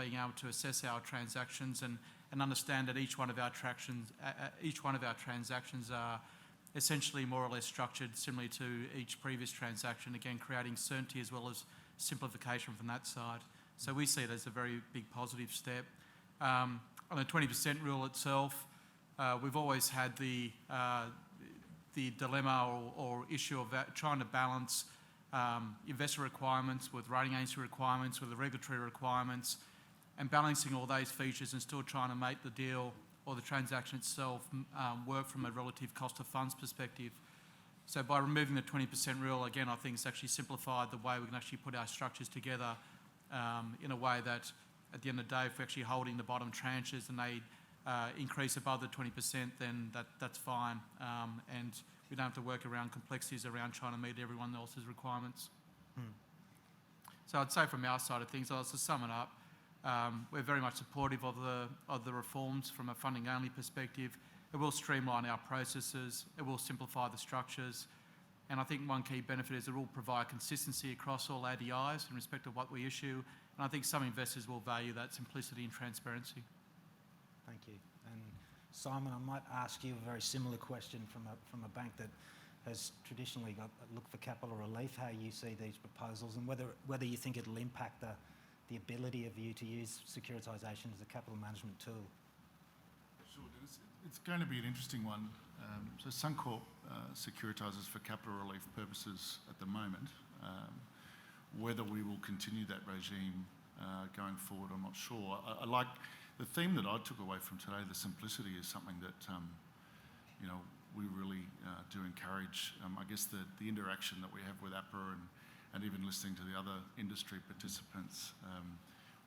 being able to assess our transactions and understand that each one of our transactions are essentially more or less structured similarly to each previous transaction, again creating certainty as well as simplification from that side. So we see it as a very big positive step. On the 20% rule itself, we've always had the dilemma or issue of trying to balance investor requirements with rating agency requirements, with the regulatory requirements, and balancing all those features and still trying to make the deal or the transaction itself work from a relative cost of funds perspective. So by removing the 20% rule, again, I think it's actually simplified the way we can actually put our structures together in a way that at the end of the day, if we're actually holding the bottom tranches and they increase above the 20%, then that's fine. And we don't have to work around complexities around trying to meet everyone else's requirements. So I'd say from our side of things, to sum it up, we're very much supportive of the reforms from a funding-only perspective. It will streamline our processes, it will simplify the structures, and I think one key benefit is it will provide consistency across all ADIs in respect of what we issue, and I think some investors will value that simplicity and transparency. Thank you. And Simon, I might ask you a very similar question from a bank that has traditionally looked for capital relief, how you see these proposals and whether you think it'll impact the ability of you to use securitisation as a capital management tool. Sure, it's going to be an interesting one. So Suncorp securitises for capital relief purposes at the moment. Whether we will continue that regime going forward, I'm not sure. I like the theme that I took away from today. The simplicity is something that we really do encourage. I guess the interaction that we have with APRA and even listening to the other industry participants.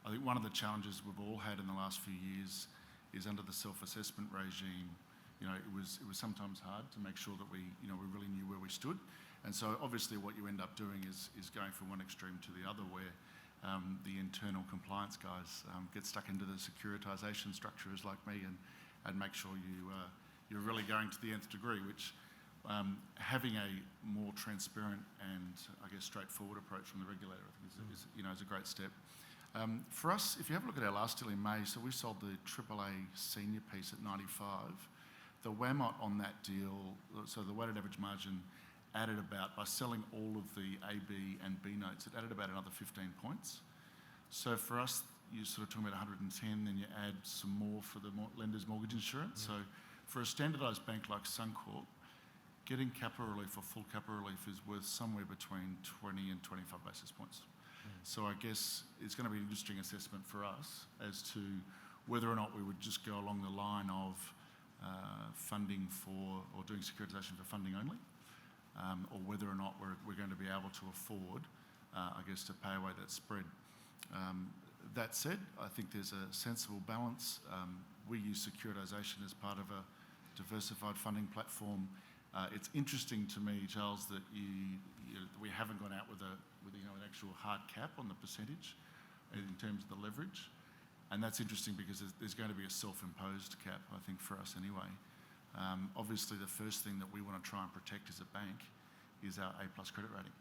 I think one of the challenges we've all had in the last few years is under the self-assessment regime. It was sometimes hard to make sure that we really knew where we stood. And so obviously what you end up doing is going from one extreme to the other, where the internal compliance guys get stuck into the securitisation structures like me and make sure you're really going to the nth degree, which having a more transparent and I guess straightforward approach from the regulator I think is a great step. For us, if you have a look at our last deal in May, so we sold the AAA senior piece at 95. The WAMOT on that deal, so the weighted average margin added about, by selling all of the A, B and B notes, it added about another 15 points. So for us, you're sort of talking about 110, then you add some more for the lender's mortgage insurance. So for a standardised bank like Suncorp, getting capital relief or full capital relief is worth somewhere between 20 and 25 basis points. So I guess it's going to be an interesting assessment for us as to whether or not we would just go along the line of funding for, or doing securitisation for funding only, or whether or not we're going to be able to afford, I guess, to pay away that spread. That said, I think there's a sensible balance. We use securitisation as part of a diversified funding platform. It's interesting to me, Charles, that we haven't gone out with an actual hard cap on the percentage in terms of the leverage, and that's interesting because there's going to be a self-imposed cap, I think, for us anyway. Obviously, the first thing that we want to try and protect as a bank is our A+ credit rating,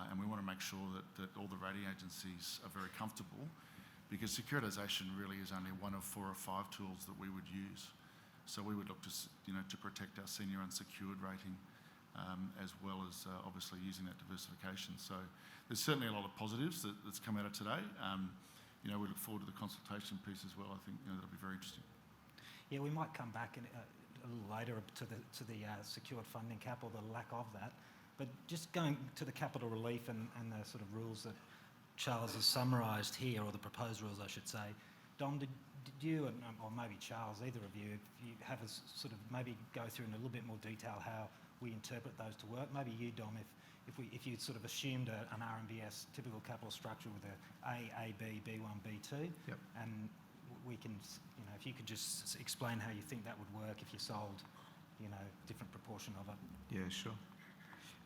and we want to make sure that all the rating agencies are very comfortable, because securitisation really is only one of 4 or 5 tools that we would use. So we would look to protect our senior unsecured rating, as well as obviously using that diversification. So there's certainly a lot of positives that's come out of today. We look forward to the consultation piece as well. I think that'll be very interesting. Yeah, we might come back a little later to the secured funding cap, or the lack of that. But just going to the capital relief and the sort of rules that Charles has summarised here, or the proposed rules, I should say. Dom, did you, or maybe Charles, either of you, if you have a sort of maybe go through in a little bit more detail how we interpret those to work? Maybe you, Dom, if you sort of assumed an RMBS typical capital structure with a B, B1, B2, Yep. and we can, if you could just explain how you think that would work if you sold, different proportion of it. Yeah, sure.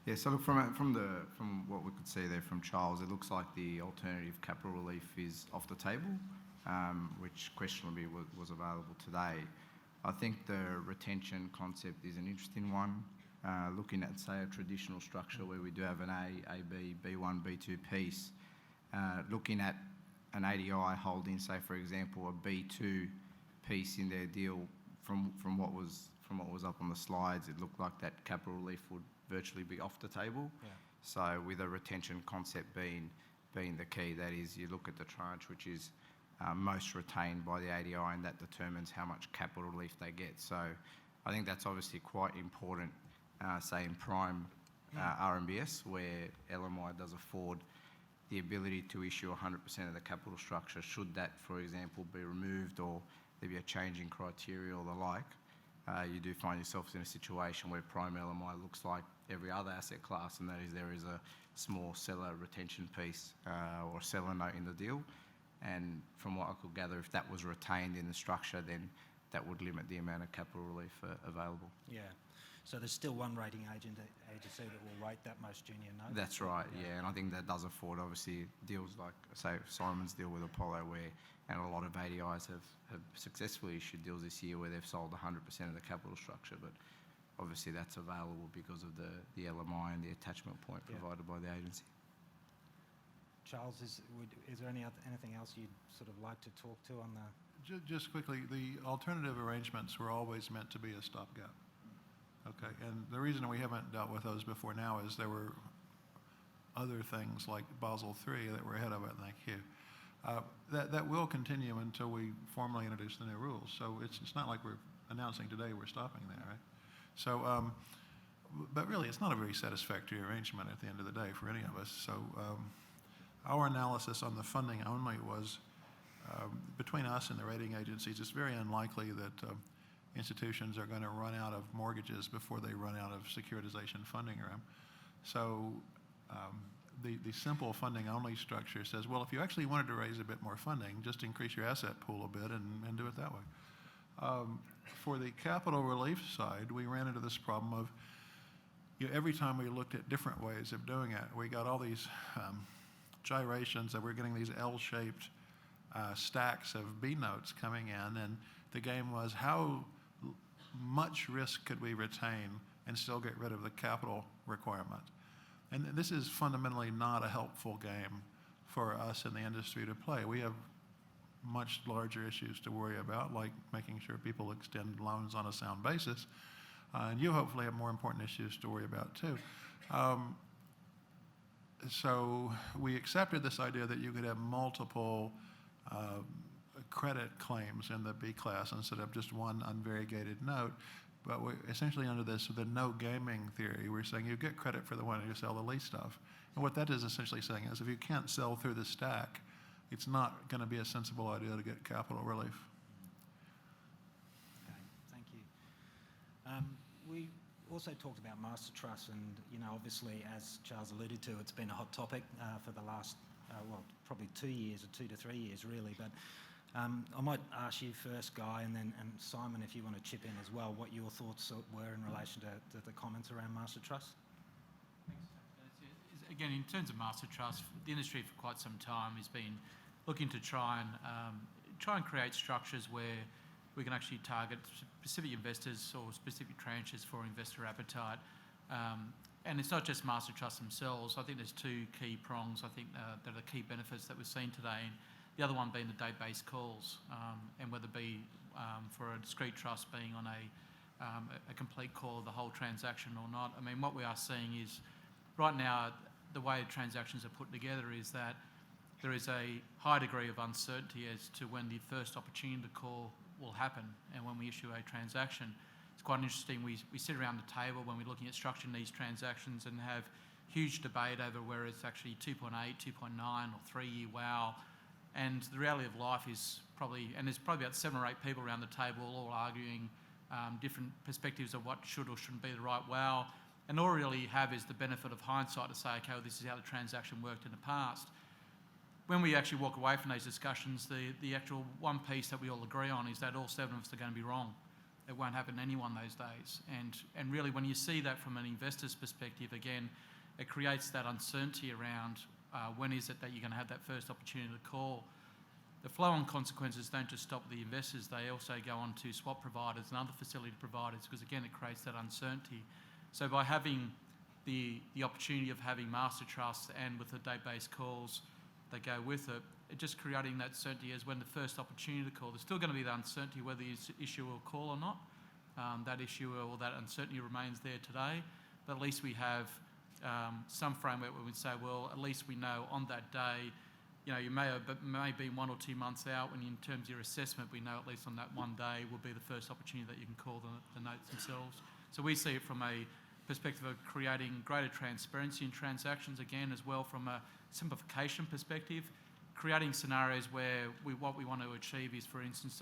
Yeah, so look, from what we could see there from Charles, it looks like the alternative capital relief is off the table, which questionably was available today. I think the retention concept is an interesting one. Looking at, say, a traditional structure where we do have an A, B, B1, B2 piece, looking at an ADI holding, say for example, a B2 piece in their deal, from what was up on the slides, it looked like that capital relief would virtually be off the table. Yeah. So with a retention concept being the key, that is, you look at the tranche which is most retained by the ADI, and that determines how much capital relief they get. So I think that's obviously quite important, say in prime RMBS, where LMI does afford the ability to issue 100% of the capital structure. Should that, for example, be removed or there be a change in criteria or the like, you do find yourselves in a situation where prime LMI looks like every other asset class, and that is there is a small seller retention piece or seller note in the deal. And from what I could gather, if that was retained in the structure, then that would limit the amount of capital relief available. Yeah. So there's still one rating agency that will rate that most junior note? That's right, yeah. And I think that does afford, obviously, deals like, say, Simon's deal with Apollo, and a lot of ADIs have successfully issued deals this year where they've sold 100% of the capital structure, but obviously that's available because of the LMI and the attachment point provided by the agency. Charles, is there anything else you'd sort of like to talk to on the... Just quickly, the alternative arrangements were always meant to be a stopgap. Okay, and the reason we haven't dealt with those before now is there were other things like Basel III that were ahead of it. Thank you. That will continue until we formally introduce the new rules. So it's not like we're announcing today we're stopping there, right? So, but really, it's not a very satisfactory arrangement at the end of the day for any of us. So our analysis on the funding only was between us and the rating agencies. It's very unlikely that institutions are going to run out of mortgages before they run out of securitization funding room. So the simple funding only structure says, well, if you actually wanted to raise a bit more funding, just increase your asset pool a bit and do it that way. For the capital relief side, we ran into this problem of every time we looked at different ways of doing it, we got all these gyrations that we're getting these L-shaped stacks of B notes coming in, and the game was how much risk could we retain and still get rid of the capital requirement. And this is fundamentally not a helpful game for us in the industry to play. We have much larger issues to worry about, like making sure people extend loans on a sound basis. And you hopefully have more important issues to worry about too. So we accepted this idea that you could have multiple credit claims in the B class instead of just one unvariegated note. But we essentially under this, the no gaming theory, we're saying you get credit for the one you sell the least stuff. And what that is essentially saying is if you can't sell through the stack, it's not going to be a sensible idea to get capital relief. Okay, thank you. We also talked about master trusts, and obviously, as Charles alluded to, it's been a hot topic for the last, probably 2 years or 2 to 3 years, really. But I might ask you first, Guy, and Simon, if you want to chip in as well, what your thoughts were in relation to the comments around master trusts. Again, in terms of master trust, the industry for quite some time has been looking to try and create structures where we can actually target specific investors or specific tranches for investor appetite. And it's not just master trusts themselves. I think there's two key prongs, that are the key benefits that we've seen today. And the other one being the date-based calls, and whether it be for a discrete trust being on a complete call of the whole transaction or not. I mean, what we are seeing is right now, the way transactions are put together is that there is a high degree of uncertainty as to when the first opportunity to call will happen and when we issue a transaction. It's quite interesting. We sit around the table when we're looking at structuring these transactions and have huge debate over whether it's actually 2.8, 2.9 or 3-year WOW. And the reality of life is there's probably about 7 or 8 people around the table all arguing different perspectives of what should or shouldn't be the right WOW. And all we really have is the benefit of hindsight to say, okay, well, this is how the transaction worked in the past. When we actually walk away from those discussions, the actual one piece that we all agree on is that all 7 of us are going to be wrong. It won't happen to anyone those days. And really, when you see that from an investor's perspective, again, it creates that uncertainty around when is it that you're going to have that first opportunity to call. The flow-on consequences don't just stop the investors, they also go on to swap providers and other facility providers because, again, it creates that uncertainty. So by having the opportunity of having master trusts and with the date-based calls that go with it, just creating that certainty as when the first opportunity to call. There's still going to be the uncertainty whether the issuer will call or not. That issuer or that uncertainty remains there today, but at least we have some framework where we say, well, at least we know on that day, you know, you may be 1 or 2 months out when in terms of your assessment, we know at least on that one day will be the first opportunity that you can call the notes themselves. So we see it from a perspective of creating greater transparency in transactions, again, as well from a simplification perspective, creating scenarios where what we want to achieve is, for instance,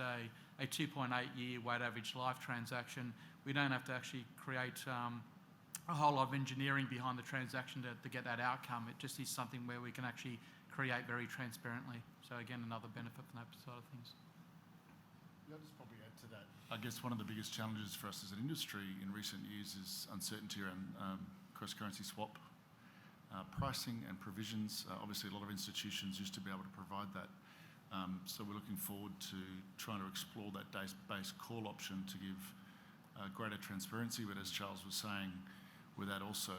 a 2.8-year weighted average life transaction. We don't have to actually create a whole lot of engineering behind the transaction to get that outcome. It just is something where we can actually create very transparently. So again, another benefit from that side of things. Yeah, I'll just probably add to that. I guess one of the biggest challenges for us as an industry in recent years is uncertainty around cross-currency swap pricing and provisions. Obviously, a lot of institutions used to be able to provide that. So we're looking forward to trying to explore that days-based call option to give greater transparency, but as Charles was saying, without also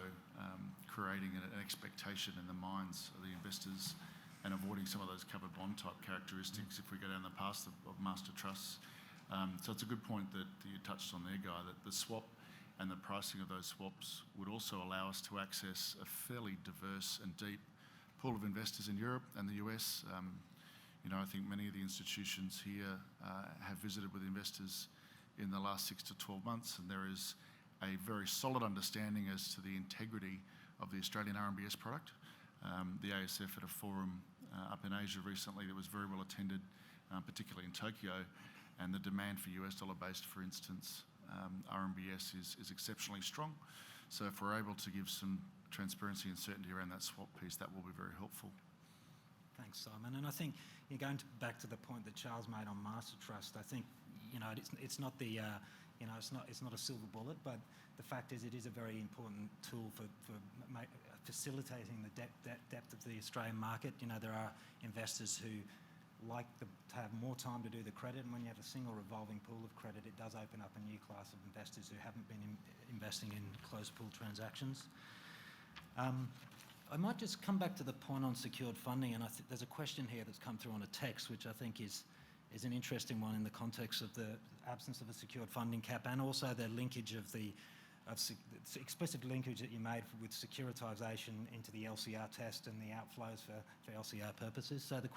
creating an expectation in the minds of the investors and avoiding some of those covered bond type characteristics if we go down the path of master trusts. So it's a good point that you touched on there, Guy, that the swap and the pricing of those swaps would also allow us to access a fairly diverse and deep pool of investors in Europe and the US. You know, I think many of the institutions here have visited with investors in the last 6 to 12 months, and there is a very solid understanding as to the integrity of the Australian RMBS product. The ASF at a forum up in Asia recently that was very well attended, particularly in Tokyo, and the demand for US dollar based, for instance, RMBS is exceptionally strong. So if we're able to give some transparency and certainty around that swap piece, that will be very helpful. Thanks, Simon. And I think you're going back to the point that Charles made on Master Trust. I think, you know, it's not the, you know, it's not a silver bullet, but the fact is it is a very important tool for facilitating the depth of the Australian market. You know, there are investors who like to have more time to do the credit, and when you have a single revolving pool of credit, it does open up a new class of investors who haven't been investing in closed pool transactions. I might just come back to the point on secured funding, and I think there's a question here that's come through on a text, which I think is an interesting one in the context of the absence of a secured funding cap and also the linkage of the explicit linkage that you made with securitisation into the LCR test and the outflows for LCR purposes. So the question